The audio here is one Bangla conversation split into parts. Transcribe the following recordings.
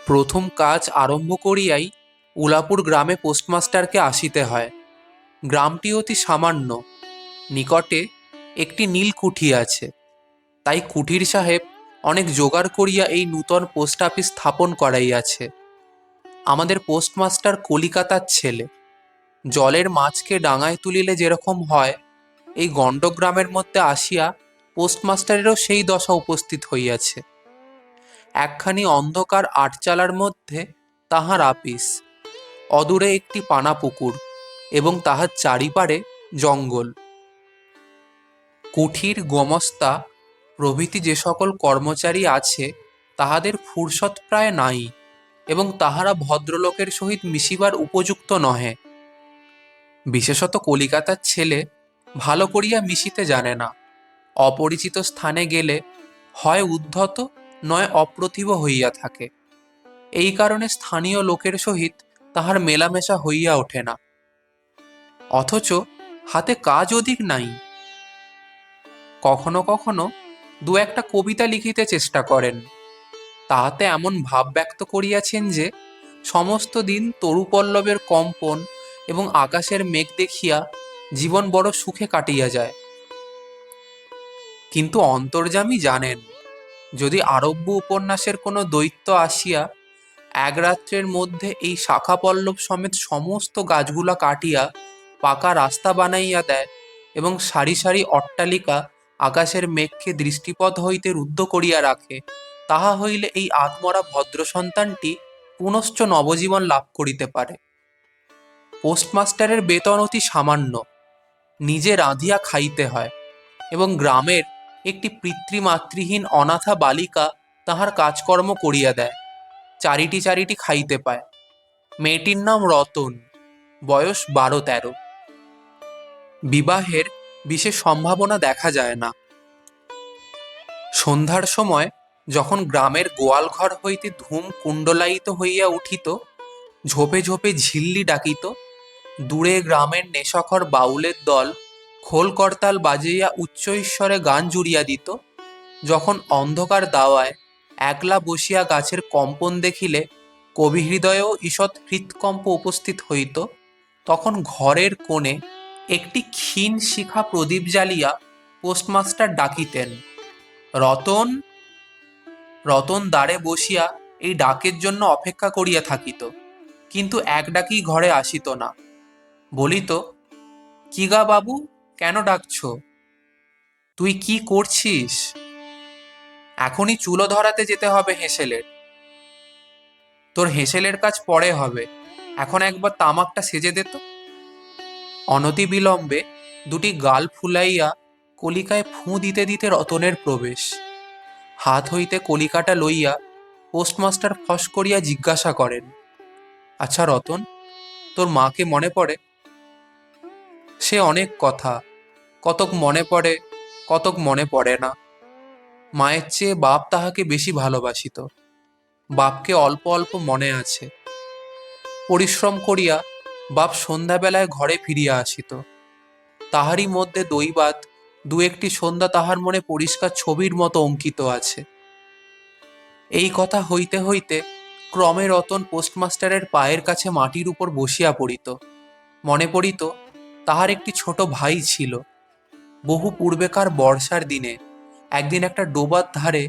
প্রথম কাজ আরম্ভ করিয়াই উলাপুর গ্রামে পোস্টমাস্টারকে আসিতে হয়। গ্রামটি অতি সামান্য, নিকটে একটি নীল কুঠি আছে। তাই কুঠির সাহেব অনেক জোগাড় করিয়া এই নূতন পোস্ট অফিস স্থাপন করাইয়াছে। আমাদের পোস্টমাস্টার কলিকাতার ছেলে। জলের মাছকে ডাঙায় তুলিলে যেরকম হয়, এই গণ্ডগ্রামের মধ্যে আসিয়া পোস্টমাস্টারেরও সেই দশা উপস্থিত হইয়াছে। একখানি অন্ধকার আটচালার মধ্যে তাহার আপিস, অদূরে একটি পানা পুকুর এবং তাহার চারিপারে জঙ্গল। কুঠির গোমস্তা প্রভৃতি যে সকল কর্মচারী আছে তাহাদের ফুরসৎ প্রায় নাই, এবং তাহারা ভদ্রলোকের সহিত মিশিবার উপযুক্ত নহে। বিশেষত কলিকাতার ছেলে ভালো করিয়া মিশিতে জানে না। অপরিচিত স্থানে গেলে হয় উদ্ধত নয় অপ্রতিভ হইয়া থাকে। এই কারণে স্থানীয় লোকের সহিত তাহার মেলামেশা হইয়া ওঠে না। অথচ হাতে কাজ অধিক নাই। কখনো কখনো দু একটা কবিতা লিখিতে চেষ্টা করেন। তাহাতে এমন ভাব ব্যক্ত করিয়াছেন যে সমস্ত দিন তরুপল্লবের কম্পন এবং আকাশের মেঘ দেখিয়া জীবন বড় সুখে কাটিয়া যায়। কিন্তু অন্তর্যামী জানেন, যদি আরব্য উপন্যাসের কোনো দৈত্য আসিয়া এক রাত্রের মধ্যে এই শাখা পল্লব সমেত সমস্ত গাছগুলা কাটিয়া পাকা রাস্তা বানাইয়া দেয় এবং সারি সারি অট্টালিকা আকাশের মেঘকে দৃষ্টিপথ হইতে রুদ্ধ করিয়া রাখে, তাহা হইলে এই আত্মরা ভদ্র সন্তানটি পুনশ্চ নবজীবন লাভ করিতে পারে। পোস্টমাস্টারের বেতন অতি সামান্য, নিজে রাঁধিয়া খাইতে হয়, এবং গ্রামের একটি পিতৃমাতৃহীন অনাথা বালিকা তাহার কাজকর্ম করিয়া দেয়। চারিটি চারিটি খাইতে পায়। মেয়েটির নাম রতন, বয়স 12-13। বিবাহের বিশেষ সম্ভাবনা দেখা যায় না। সন্ধ্যার সময় যখন গ্রামের গোয়ালঘর হইতে ধূম কুণ্ডলায়িত হইয়া উঠিত, ঝোপে ঝোপে ঝিল্লি ডাকিত, দূরে গ্রামের নেশাখর বাউলের দল খোল করতাল বাজাইয়া উচ্চ ঈশ্বরে গান জুড়িয়া দিত, যখন অন্ধকার দাওয়ায় একলা বসিয়া গাছের কম্পন দেখিলে কবি হৃদয়েও ঈষৎ হৃৎকম্প উপস্থিত হইত, তখন ঘরের কোণে একটি ক্ষীণ শিখা প্রদীপ জ্বালিয়া পোস্টমাস্টার ডাকিতেন, রতন। রতন দ্বারে বসিয়া এই ডাকের জন্য অপেক্ষা করিয়া থাকিত, কিন্তু এক ডাকি ঘরে আসিত না। বলিত, কি গা বাবু, কেন ডাকছ? তুই কি করছিস? এখনই চুলো ধরাতে যেতে হবে হেঁসেলের। তোর হেঁসেলের কাজ পরে হবে, এখন একবার তামাকটা সেজে দে তো। অনতিবিলম্বে দুটি গাল ফুলাইয়া কলিকায় ফুঁ দিতে দিতে রতনের প্রবেশ। হাত হইতে কলিকাটা লইয়া পোস্টমাস্টার ফস করিয়া জিজ্ঞাসা করেন, আচ্ছা রতন, তোর মাকে মনে পড়ে? সে অনেক কথা, কতক মনে পড়ে, কতক মনে পড়ে না। মায়ের চেয়ে বাপ তাহাকে বেশি ভালোবাসিত। বাপকে অল্প অল্প মনে আছে। পরিশ্রম করিয়া বাপ সন্ধ্যাবেলায় ঘরে ফিরিয়া আসিত। তাহারই মধ্যে দৈবাত দু একটি সন্ধ্যা তাহার মনে পরিষ্কার ছবির মতো অঙ্কিত আছে। এই কথা হইতে হইতে ক্রমে রতন পোস্টমাস্টারের পায়ের কাছে মাটির উপর বসিয়া পড়িত। মনে পড়িত তাহার একটি ছোট ভাই ছিল। বহু পূর্বেকার বর্ষার দিনে একদিন একটা ডোবার ধারে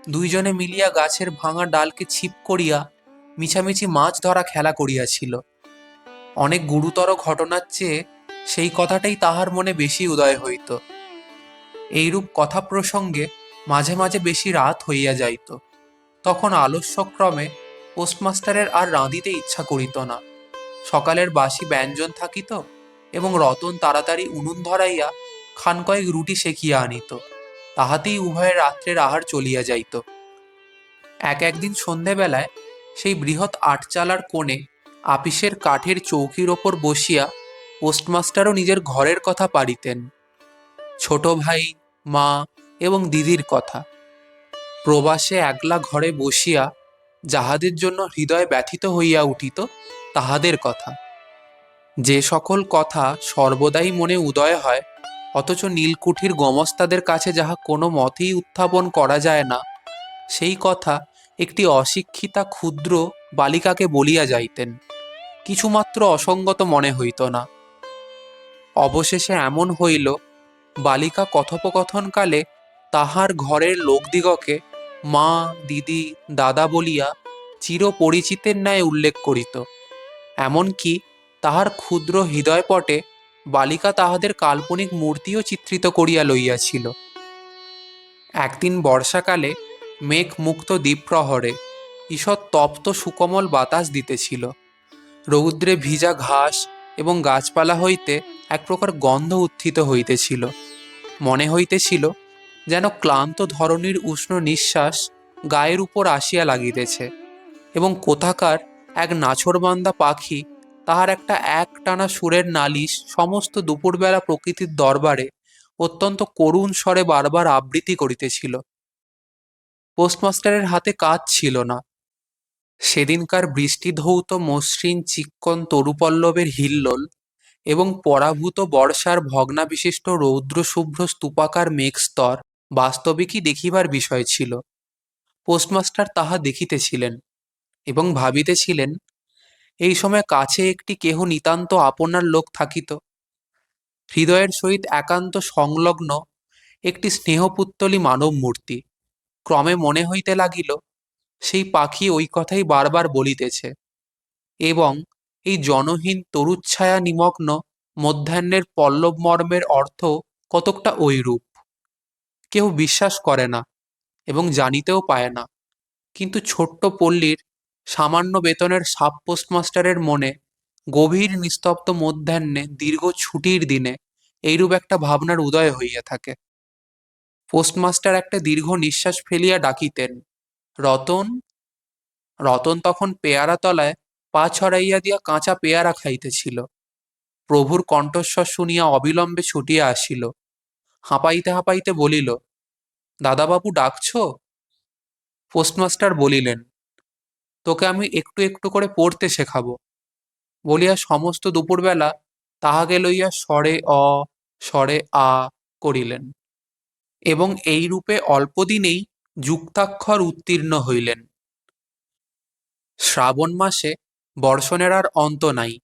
দুইজনে মিলিয়া গাছের ভাঙা ডালকে ছিপ করিয়া মিছামিছি মাছ ধরা খেলা করিয়াছিল। অনেক গুরুতর ঘটনার চেয়ে সেই কথাটাই তাহার মনে বেশি উদয় হইত। এইরূপ কথা প্রসঙ্গে মাঝে মাঝে বেশি রাত হইয়া যাইত। তখন আলস্যক্রমে পোস্টমাস্টারের আর রাঁধিতে ইচ্ছা করিত না। সকালের বাসি ব্যঞ্জন থাকিত, এবং রতন তাড়াতাড়ি উনুন ধরাইয়া খান কয়েক রুটি সেকিয়া আনিত। তাহাতেই উভয়ের রাত্রের আহার চলিয়া যাইত। একদিন সন্ধেবেলায় সেই বৃহৎ আটচালার কোণে আপিসের কাঠের চৌকির ওপর বসিয়া পোস্টমাস্টারও নিজের ঘরের কথা পাড়িতেন, ছোট ভাই, মা এবং দিদির কথা। প্রবাসে একলা ঘরে বসিয়া যাহাদের জন্য হৃদয় ব্যথিত হইয়া উঠিত তাহাদের কথা। যে সকল কথা সর্বদাই মনে উদয় হয়, অথচ নীলকুঠির গোমস্তাদের কাছে যাহা কোনো মতেই উত্থাপন করা যায় না, সেই কথা একটি অশিক্ষিতা ক্ষুদ্র বালিকাকে বলিয়া যাইতেন, কিছুমাত্র অসঙ্গত মনে হইত না। অবশেষে এমন হইল, বালিকা কথোপকথনকালে তাহার ঘরের লোকদিগকে মা, দিদি, দাদা বলিয়া চিরপরিচিতের ন্যায় উল্লেখ করিত। এমনকি তাহার ক্ষুদ্র হৃদয়পটে বালিকা তাহাদের কাল্পনিক মূর্তিও চিত্রিত করিয়া লইয়াছিল। একদিন বর্ষাকালে মেঘ মুক্ত দ্বীপ্রহরে ঈষৎ তপ্ত সুকোমল বাতাস দিতেছিল। রৌদ্রে ভিজা ঘাস এবং গাছপালা হইতে এক প্রকার গন্ধ উত্থিত হইতেছিল। মনে হইতেছিল যেন ক্লান্ত ধরণীর উষ্ণ নিঃশ্বাস গায়ের উপর আসিয়া লাগিতেছে, এবং কোথাকার এক নাছোড়বান্দা পাখি তাহার একটা একটানা সুরের নালিশ সমস্ত দুপুরবেলা প্রকৃতির দরবারে অত্যন্ত করুণ স্বরে বারবার আবৃত্তি করিতেছিল। পোস্টমাস্টারের হাতে কাজ ছিল না। সেদিনকার বৃষ্টিধৌত মসৃণ চিক্কণ তরুপল্লবের হিল্লোল এবং পরাভূত বর্ষার ভগ্নাবিশিষ্ট রৌদ্রশুভ্র স্তূপাকার মেঘস্তর বাস্তবিকই দেখিবার বিষয় ছিল। পোস্টমাস্টার তাহা দেখিতেছিলেন এবং ভাবিতেছিলেন, এই সময় কাছে একটি কেহ নিতান্ত আপনার লোক থাকিত, হৃদয়ের সহিত একান্ত সংলগ্ন একটি স্নেহপুত্তলী মানব মূর্তি। ক্রমে মনে হইতে লাগিল, সেই পাখি ওই কথাই বারবার বলিতেছে, এবং এই জনহীন তরুচ্ছায়া নিমগ্ন মধ্যাহ্নের পল্লব মর্মের অর্থ কতকটা ঐরূপ। কেউ বিশ্বাস করে না এবং জানিতেও পায় না, কিন্তু ছোট্ট পল্লীর সামান্য বেতনের সাব পোস্টমাস্টারের মনে গভীর নিস্তব্ধ মধ্যাহ্নে দীর্ঘ ছুটির দিনে এইরূপ একটা ভাবনার উদয় হইয়া থাকে। পোস্টমাস্টার একটা দীর্ঘ নিঃশ্বাস ফেলিয়া ডাকিতেন, রতন। রতন তখন পেয়ারা তলায় পা ছড়াইয়া দিয়া কাঁচা পেয়ারা খাইতেছিল। প্রভুর কণ্ঠস্বর শুনিয়া অবিলম্বে ছুটিয়া আসিল। হাঁপাইতে হাঁপাইতে বলিল, দাদাবাবু ডাকছ? পোস্টমাস্টার বলিলেন, তোকে আমি একটু একটু করে পড়তে শেখাবো, বলিয়া সমস্ত দুপুরবেলা তাহাকে লইয়া স্বরে অ, স্বরে আ করিলেন, এবং এই রূপে অল্পদিনেই যুক্তাক্ষর উত্তীর্ণ হইলেন। শ্রাবণ মাসে বর্ষণের আর অন্ত নাই।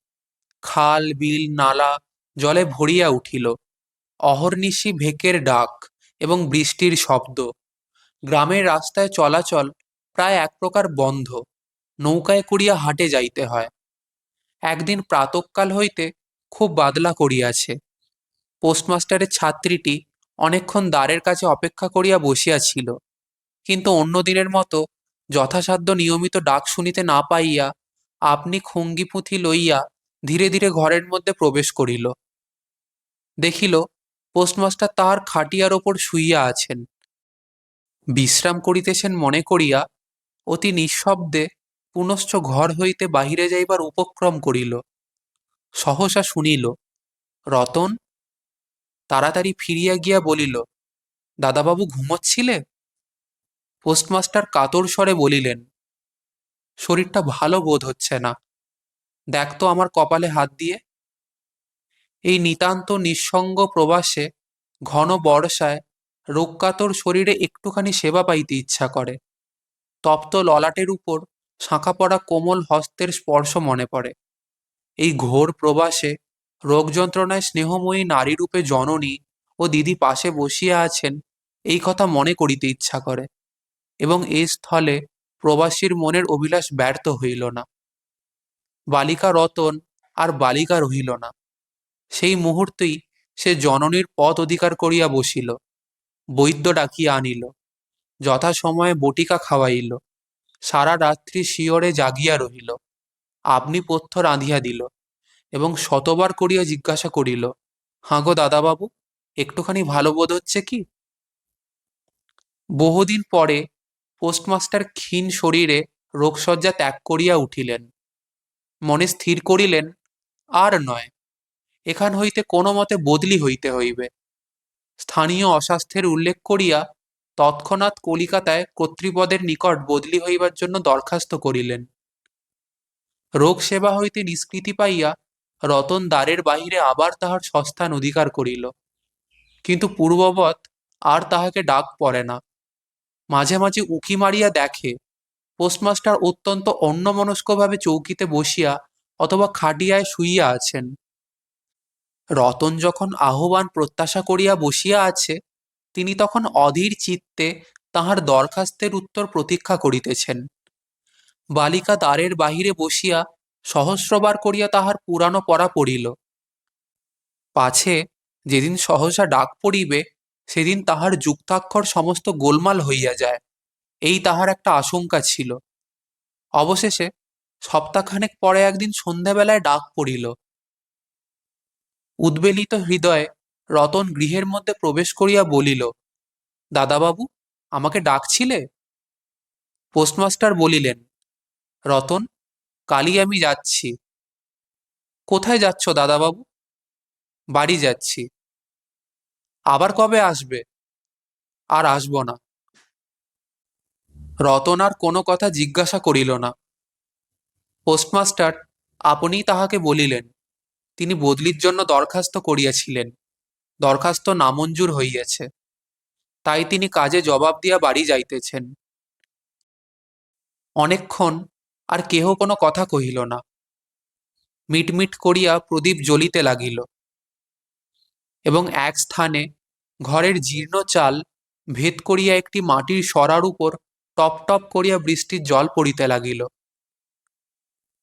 খাল, বিল, নালা জলে ভরিয়া উঠিল। অহর্নিশি ভেকের ডাক এবং বৃষ্টির শব্দ। গ্রামের রাস্তায় চলাচল প্রায় এক প্রকার বন্ধ। নৌকায় করিয়া হাটে যাইতে হয়। একদিন প্রাতঃকাল হইতে খুব বাদলা করিয়াছে। পোস্টমাস্টারের ছাত্রীটি অনেকক্ষণ দ্বারের কাছে অপেক্ষা করিয়া বসিয়াছিল, কিন্তু অন্য দিনের মতো যথাসাধ্য নিয়মিত ডাক শুনিতে না পাইয়া আপনি খঙ্গি পুঁথি লইয়া ধীরে ধীরে ঘরের মধ্যে প্রবেশ করিল। দেখিল, পোস্টমাস্টার তাহার খাটিয়ার ওপর শুইয়া আছেন। বিশ্রাম করিতেছেন মনে করিয়া অতি নিঃশব্দে পুনশ্চ ঘর হইতে বাহিরে যাইবার উপক্রম করিল। সহসা শুনিল, রতন। তাড়াতাড়ি ফিরিয়া গিয়া বলিল, দাদাবাবু ঘুমোচ্ছিলে? পোস্টমাস্টার কাতর স্বরে বলিলেন, শরীরটা ভালো বোধ হচ্ছে না, দেখ তো আমার কপালে হাত দিয়ে। এই নিতান্ত নিঃসঙ্গ প্রবাসে, ঘন বর্ষায় রোগকাতর শরীরে একটুখানি সেবা পাইতে ইচ্ছা করে। তপ্ত ললাটের উপর শাঁখা পড়া কোমল হস্তের স্পর্শ মনে পড়ে। এই ঘোর প্রবাসে রোগ যন্ত্রণায় স্নেহময়ী নারীরূপে জননী ও দিদি পাশে বসিয়া আছেন, এই কথা মনে করিতে ইচ্ছা করে, এবং এই স্থলে প্রবাসীর মনের অভিলাষ ব্যর্থ হইল না। বালিকা রতন আর বালিকা রহিল না। সেই মুহূর্তেই সে জননীর পথ অধিকার করিয়া বসিল। বৈদ্য ডাকিয়া আনিল, যথাসময়ে বটিকা খাওয়াইল, সারা রাত্রি শিয়রে জাগিয়া রহিল, আপনি পথ্য রাঁধিয়া দিল, এবং শতবার করিয়া জিজ্ঞাসা করিল, হাঁগো দাদাবাবু, একটুখানি ভালো বোধ হচ্ছে কি? বহুদিন পরে পোস্টমাস্টার ক্ষীণ শরীরে রোগশয্যা ত্যাগ করিয়া উঠিলেন। মনে স্থির করিলেন, আর নয়, এখান হইতে কোনো মতে বদলি হইতে হইবে। স্থানীয় অস্বাস্থ্যের উল্লেখ করিয়া তৎক্ষণাৎ কলিকাতায় কর্তৃপদের নিকট বদলি হইবার জন্য দরখাস্ত করিলেন। রোগ সেবা হইতে নিষ্কৃতি পাইয়া রতন দ্বারের বাহিরে আবার তাহার সস্থান অধিকার করিল, কিন্তু পূর্ববৎ আর তাহাকে ডাক পড়ে না। মাঝে মাঝে উঁকি মারিয়া দেখে, পোস্টমাস্টার অত্যন্ত অন্যমনস্কভাবে চৌকিতে বসিয়া অথবা খাটিয়ায় শুইয়া আছেন। রতন যখন আহ্বান প্রত্যাশা করিয়া বসিয়া আছে, তিনি তখন অধীর চিত্তে তাহার দরখাস্তের উত্তর প্রতীক্ষা করিতেছেন। বালিকা দ্বারের বাহিরে বসিয়া সহস্রবার করিয়া তাহার পুরানো পড়া পড়িল। পাছে যেদিন সহসা ডাক পড়িবে, সেদিন তাহার যুক্তাক্ষর সমস্ত গোলমাল হইয়া যায়, এই তাহার একটা আশঙ্কা ছিল। অবশেষে সপ্তাহখানেক পরে একদিন সন্ধ্যাবেলায় ডাক পড়িল। উদ্বেলিত হৃদয়ে রতন গৃহের মধ্যে প্রবেশ করিয়া বলিল, দাদাবাবু, আমাকে ডাকছিলে? পোস্টমাস্টার বলিলেন, রতন, কালই আমি যাচ্ছি। কোথায় যাচ্ছ দাদাবাবু? বাড়ি যাচ্ছি। আবার কবে আসবে? আর আসব না। রতন আর কোনো কথা জিজ্ঞাসা করিল না। পোস্টমাস্টার আপনিই তাহাকে বলিলেন, তিনি বদলির জন্য দরখাস্ত করিয়াছিলেন, দরখাস্ত নামঞ্জুর হইয়াছে, তাই তিনি কাজে জবাব দিয়া বাড়ি যাইতেছেন। অনেকক্ষণ আর কেহ কোনো কথা কহিল না। মিটমিট করিয়া প্রদীপ জ্বলিতে লাগিল, এবং এক স্থানে ঘরের জীর্ণ চাল ভেদ করিয়া একটি মাটির সরার উপর টপ টপ করিয়া বৃষ্টির জল পড়িতে লাগিল।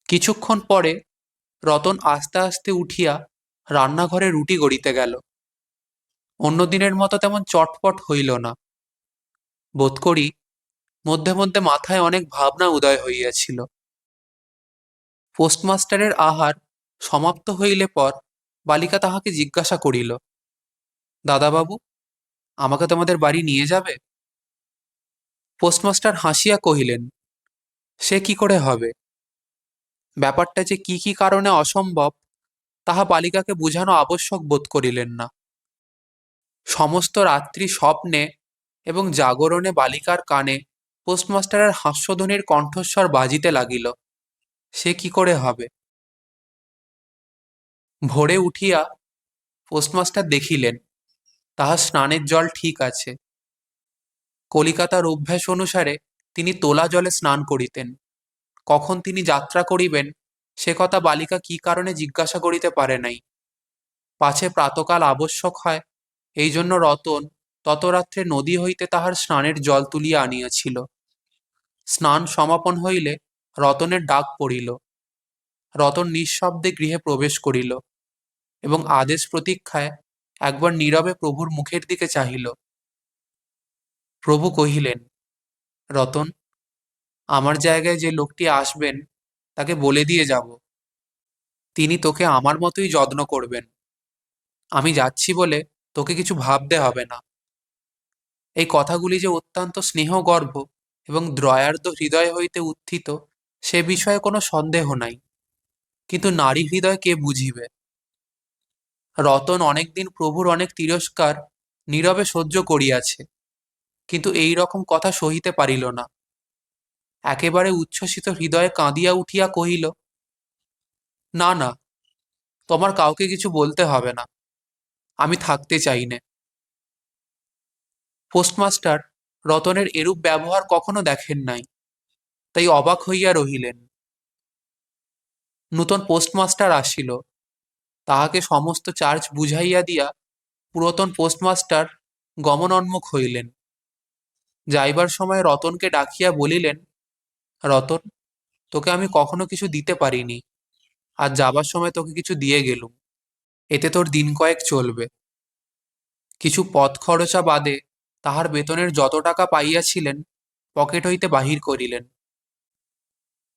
কিছুক্ষণ পরে রতন আস্তে আস্তে উঠিয়া রান্নাঘরে রুটি গড়িতে গেল। অন্যদিনের মতো তেমন চটপট হইল না। বোধ করি মধ্যে মধ্যে মাথায় অনেক ভাবনা উদয় হইয়াছিল। পোস্টমাস্টারের আহার সমাপ্ত হইলে পর বালিকা তাহাকে জিজ্ঞাসা করিল, দাদাবাবু, আমাকে তোমাদের বাড়ি নিয়ে যাবে? পোস্টমাস্টার হাসিয়া কহিলেন, সে কি করে হবে? ব্যাপারটা যে কি কি কারণে অসম্ভব, তাহা বালিকাকে বুঝানো আবশ্যক বোধ করিলেন না। সমস্ত রাত্রি স্বপ্নে এবং জাগরণে বালিকার কানে পোস্টমাস্টারের হাস্যধ্বনির কণ্ঠস্বর বাজিতে লাগিল। সে কি করে হবে? ভোরে উঠিয়া পোস্টমাস্টার দেখিলেন তাহার স্নানের জল ঠিক আছে। কলিকাতার অভ্যাস অনুসারে তিনি তোলা জলে স্নান করিতেন। কখন তিনি যাত্রা করিবেন, সে কথা বালিকা কি কারণে জিজ্ঞাসা করিতে পারে নাই। পাছে প্রাতকাল আবশ্যক হয়, এই জন্য রতন তত রাত্রে নদী হইতে তাহার স্নানের জল তুলিয়া আনিয়াছিল। স্নান সমাপন হইলে রতনের ডাক পড়িল। রতন নিঃশব্দে গৃহে প্রবেশ করিল এবং আদেশ প্রতীক্ষায় একবার নীরবে প্রভুর মুখের দিকে চাহিল। প্রভু কহিলেন, রতন, আমার জায়গায় যে লোকটি আসবেন তাকে বলে দিয়ে যাব, তিনি তোকে আমার মতোই যত্ন করবেন। আমি যাচ্ছি বলে তোকে কিছু ভাবতে হবে না। এই কথাগুলি যে অত্যন্ত স্নেহগর্ভ এবং দ্রয়ার্দ্র হৃদয় হইতে উত্থিত, সে বিষয়ে কোনো সন্দেহ নাই। কিন্তু নারী হৃদয় কে বুঝিবে? রতন অনেকদিন প্রভুর অনেক তিরস্কার নীরবে সহ্য করিয়াছে, কিন্তু এই রকম কথা সহিতে পারিল না। একেবারে উচ্ছ্বসিত হৃদয়ে কাঁদিয়া উঠিয়া কহিল, না না, তোমার কাউকে কিছু বলতে হবে না, আমি থাকতে চাই নে। পোস্টমাস্টার রতনের এরূপ ব্যবহার কখনো দেখেন নাই, তাই অবাক হইয়া রহিলেন। নূতন পোস্টমাস্টার আসিল, তাহাকে সমস্ত চার্জ বুঝাইয়া দিয়া পুরাতন পোস্টমাস্টার গমনোন্মুখ হইলেন। যাইবার সময় রতনকে ডাকিয়া বলিলেন, রতন, তোকে আমি কখনো কিছু দিতে পারিনি, আর যাবার সময় তোকে কিছু দিয়ে গেলুম, এতে তোর দিন কয়েক চলবে। কিছু পথ খরচা বাদে তাহার বেতনের যত টাকা পাইয়াছিলেন পকেট হইতে বাহির করিলেন।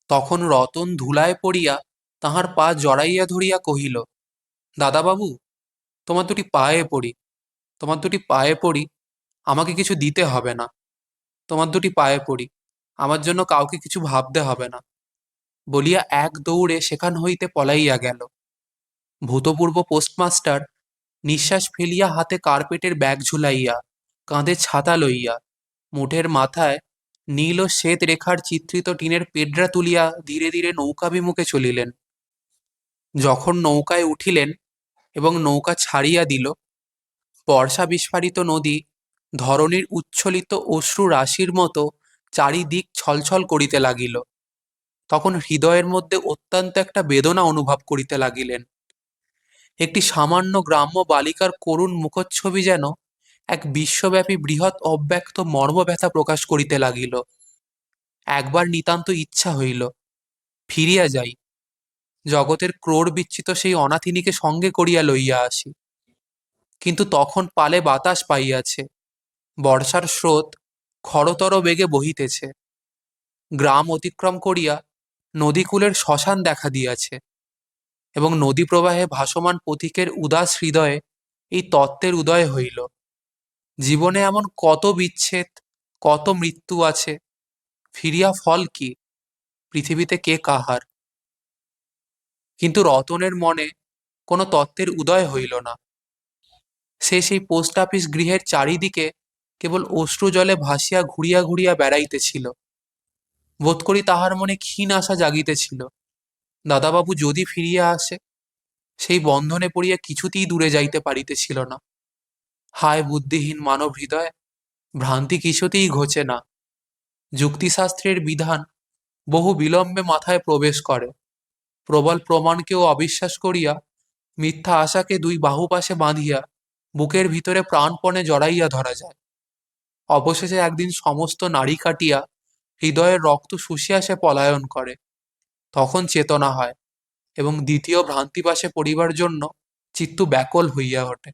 তখন রতন ধুলায় পড়িয়া তাহার পা জড়াইয়া ধরিয়া কহিল, দাদাবাবু, তোমার দুটি পায়ে পড়ি, তোমার দুটি পায়ে পড়ি, আমাকে কিছু দিতে হবে না। তোমার দুটি পায়ে পড়ি, আমার জন্য কাউকে কিছু ভাবতে হবে না, বলিয়া এক দৌড়ে সেখান হইতে পলাইয়া গেল। ভূতপূর্ব পোস্টমাস্টার নিঃশ্বাস ফেলিয়া হাতে কার্পেটের ব্যাগ ঝুলাইয়া, কাঁধে ছাতা লইয়া, মুঠের মাথায় নীল ও শ্বেত রেখার চিত্রিত টিনের পেডরা তুলিয়া ধীরে ধীরে নৌকাভিমুখে চলিলেন। যখন নৌকায় উঠিলেন এবং নৌকা ছাড়িয়া দিল, বর্ষা বিস্ফারিত নদী ধরণীর উচ্ছ্বলিত অশ্রু রাশির মতো চারিদিক ছলছল করিতে লাগিল। তখন হৃদয়ের মধ্যে অত্যন্ত একটা বেদনা অনুভব করিতে লাগিলেন। একটি সামান্য গ্রাম্য বালিকার করুণ মুখচ্ছবি যেন এক বিশ্বব্যাপী বৃহৎ অব্যক্ত মর্মব্যথা প্রকাশ করিতে লাগিল। একবার নিতান্ত ইচ্ছা হইল, ফিরিয়া যাই, জগতের ক্রোড় বিচ্যুত সেই অনাথিনীকে সঙ্গে করিয়া লইয়া আসি। কিন্তু তখন পালে বাতাস পাইয়াছে, বর্ষার স্রোত খরতর বেগে বহিতেছে, গ্রাম অতিক্রম করিয়া নদীকূলের শ্মশান দেখা দিয়াছে, এবং নদী প্রবাহে ভাসমান পথিকের উদাস হৃদয়ে এই তত্ত্বের উদয় হইল, জীবনে এমন কত বিচ্ছেদ, কত মৃত্যু আছে, ফিরিয়া ফল কি, পৃথিবীতে কে কাহার। কিন্তু রতনের মনে কোনো তত্ত্বের উদয় হইল না। সে সেই পোস্ট অফিস গৃহের চারিদিকে কেবল অশ্রু জলে ভাসিয়া ঘুরিয়া ঘুরিয়া বেড়াইতেছিল। বোধ করি তাহার মনে ক্ষীণ আশা জাগিতেছিল, দাদাবাবু যদি ফিরিয়া আসে। সেই বন্ধনে পড়িয়া কিছুতেই দূরে যাইতে পারিতেছিল না। হায় বুদ্ধিহীন মানব হৃদয়, ভ্রান্তি কিছুতেই ঘোচে না। যুক্তিশাস্ত্রের বিধান বহু বিলম্বে মাথায় প্রবেশ করে। প্রবল প্রমাণকেও অবিশ্বাস করিয়া মিথ্যা আশাকে দুই বাহু পাশে বাঁধিয়া বুকের ভিতরে প্রাণপণে জড়াইয়া ধরা যায়। অবশেষে একদিন সমস্ত নাড়ি কাটিয়া হৃদয়ের রক্ত শুষিয়া সে পলায়ন করে। তখন চেতনা হয় এবং দ্বিতীয় ভ্রান্তিবাসে পড়িবার জন্য চিত্ত ব্যাকুল হইয়া ওঠে।